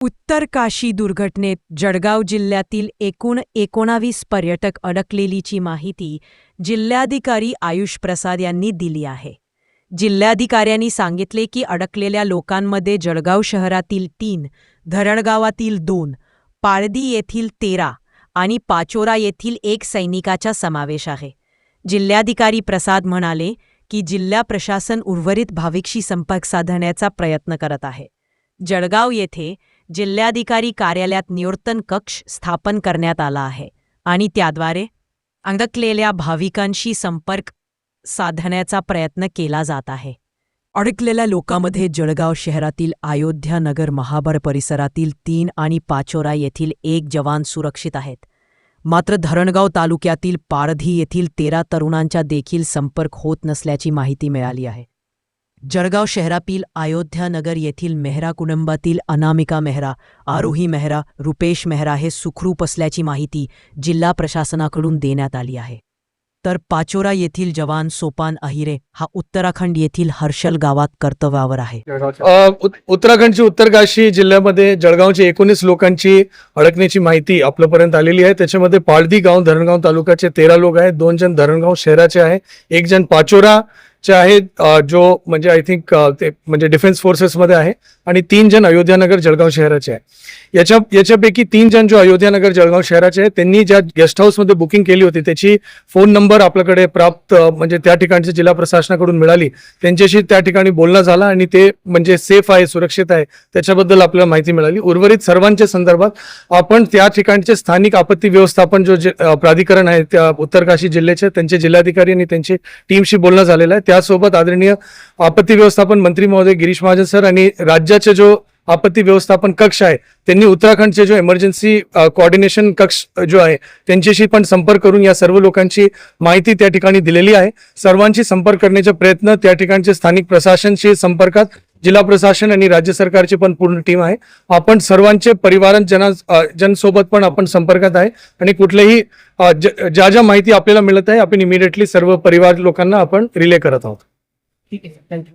उत्तर काशी दुर्घटनेत जळगाव जिल्ह्यातील एकूण 19 पर्यटक अडकलेलीची माहिती जिल्हाधिकारी आयुष प्रसाद यांनी दिली आहे. जिल्हाधिकाऱ्यांनी सांगितले की अडकलेल्या लोकांमध्ये जळगाव शहरातील 3, धरणगावातील 2, पाळदी येथील 13 आणि पाचोरा येथील 1 सैनिकाचा समावेश आहे. जिल्हाधिकारी प्रसाद म्हणाले की जिल्हा प्रशासन उर्वरित भाविकशी संपर्क साधण्याचा प्रयत्न करत आहे. जळगाव येथे जिल्हाधिकारी कार्यालयात निवर्तन कक्ष स्थापन करण्यात आला आहे आणि त्याद्वारे अडकलेल्या भाविकांशी संपर्क साधण्याचा प्रयत्न केला जात आहे. अडकलेल्या लोकांमध्ये जळगाव शहरातील अयोध्या नगर महाबळ परिसरातील 3 आणि पाचोरा येथील 1 जवान सुरक्षित आहेत. मात्र धरणगाव तालुक्यातील पाळधी येथील 13 तरुणांचा देखील संपर्क होत नसल्याची माहिती मिळाली आहे. जळगाव शहरातील अयोध्या नगर येथील मेहरा कुटुंबातील अनामिका मेहरा, आरोही मेहरा, रुपेश मेहरा हे सुखरूप असल्याची माहिती जिल्हा प्रशासनाकडून देण्यात आली आहे. तर पाचोरा येथील जवान सोपान अहिरे हा उत्तराखंड येथील हर्षल गावात कर्तव्यावर आहे. उत्तराखंडची उत्तर काशी जिल्ह्यामध्ये जळगावचे 19 लोकांची अडकण्याची माहिती आपल्यापर्यंत आलेली आहे. त्याच्यामध्ये पाळदी गाव धरणगाव तालुक्याचे 13 लोक आहेत. 2 जण धरणगाव शहराचे आहे, 1 जण पाचोरा चे आहेत जो म्हणजे आय थिंक ते म्हणजे डिफेन्स फोर्सेसमध्ये आहे आणि 3 जण अयोध्यानगर जळगाव शहराचे आहे. याच्यापैकी 3 जण जो अयोध्यानगर जळगाव शहराचे आहेत त्यांनी ज्या गेस्ट हाऊसमध्ये बुकिंग केली होती त्याची फोन नंबर आपल्याकडे प्राप्त म्हणजे त्या ठिकाणच्या जिल्हा प्रशासनाकडून मिळाली. त्यांच्याशी त्या ठिकाणी बोलणं झालं आणि ते म्हणजे सेफ आहे, सुरक्षित आहे त्याच्याबद्दल आपल्याला माहिती मिळाली. उर्वरित सर्वांच्या संदर्भात आपण त्या ठिकाणचे स्थानिक आपत्ती व्यवस्थापन जो प्राधिकरण आहे त्या उत्तर काशी जिल्ह्याचे त्यांचे जिल्हाधिकारी आणि त्यांची टीमशी बोलणं झालेलं आहे. त्यासोबत आदरणीय आपत्ती व्यवस्थापन मंत्री महोदय गिरीश महाजन सर आणि राज्याचे जो आपत्ती व्यवस्थापन कक्ष आहे त्यांनी उत्तराखंडचे जो इमर्जन्सी कोऑर्डिनेशन कक्ष जो आहे त्यांच्याशी पण संपर्क करून या सर्व लोकांची माहिती त्या ठिकाणी दिलेली आहे. सर्वांशी संपर्क करण्याचा प्रयत्न त्या ठिकाणचे स्थानिक प्रशासनशी संपर्कात जिल्हा प्रशासन आणि राज्य सरकारची पण पूर्ण टीम आहे. आपण सर्वांचे जनसोबत पण आपण संपर्कात आहे आणि कुठलेही ज्या माहिती आपल्याला मिळत आहे आपण इमिडिएटली सर्व परिवार लोकांना आपण रिले करत आहोत. ठीक आहे, थँक्यू.